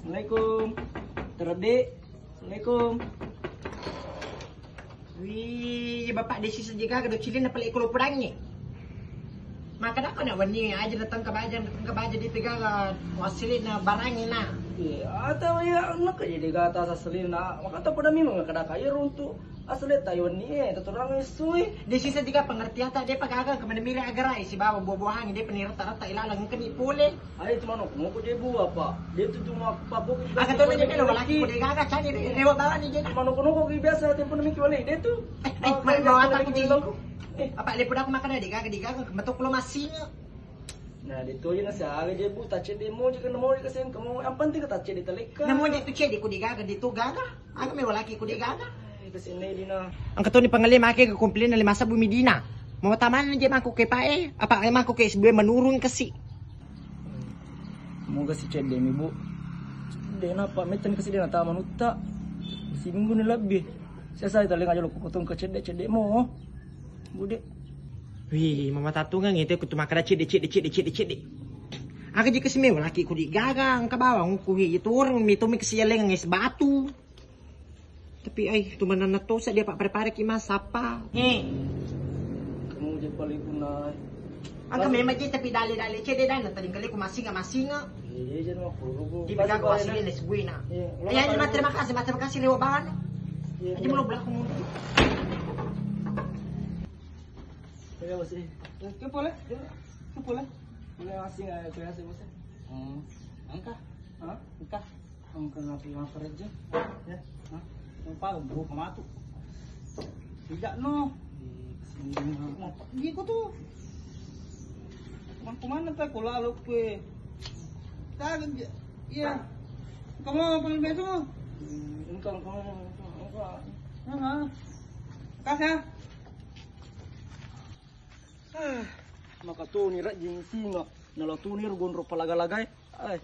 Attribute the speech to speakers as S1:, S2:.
S1: Assalamualaikum. Terdik. Assalamualaikum.
S2: Wih, bapak desi sejaga kedua cilin apa lagi kalau perangnya. Maka dah kau nak wani aja datang ke baja dipegang wasilin na barangnya na.
S1: Atau ya nak jadi kata saselin na makata pada memang kada kaya untuk asli Taiwan ni terang isui.
S2: Desi sejaga pengertian tak dia pagagang kemana miri agarai si bawa buah-buahan dia penir rata-rata ilalang keni pule.
S1: Ay cuma nak mau dia buat apa? Dia tu cuma papuk.
S2: Agak tu dia kalau laki boleh gagak cari rewat bawa ni je.
S1: Mana kono biasa tempo nami kiwale dia tu.
S2: Bawa tak kunci. Apa lepo aku makan dia gagak kemetuk lo masihnya.
S1: Nah, dito yun na siya. Aga dia bu, tache di mo, di ka na mo, di kasi kamu, ang panting ka tache di talika.
S2: Namo dia tu cedi ku digaga dito gaga. Aga may walaki ku digaga.
S1: Ay, kasi hindi na.
S2: Ang kato ni pangalim aki komplain na limasa bumidina. Mga taman na dyan ako kay pae. Apa ay mako kay isbuya manurun kasi.
S1: Mo kasi cedi mi bu. Hindi na pa, may tani kasi di na tama nuta. Kasi minggu na labi. Siya sa italing aja lo kukutong ka cedi mo. Bude.
S2: Wih, mama tatungan itu aku tu makan cedi. Aku jika sih laki ku digagang ke bawah ku itu orang mito mi kesiyaleng ngis batu. Tapi ay tumanan na to sa dia pak prepare ki mas apa.
S1: Kamu je paling kunay.
S2: Ang kami maji tapi dali cedi dan tadi kali ku masinga.
S1: Iya je mah kurugo.
S2: Di bagaga wasilin is buena. Ayan terima kasih lewat bahan. Aja belum belak kumun.
S1: Kaya bos Kaya boleh? Kaya boleh? Boleh ngasih nggak kaya sih bos? Angka? Hah? Angka ngapain yang kerja? Ya? Hah? Lupa bro kematu? Tidak no. Gitu tuh. Kemana tak kau lalu ke? Tak iya. Kamu paling besok? Engkau. Kasih. Makatuni ra jing singa nalatuni rugon ro palagalagay ay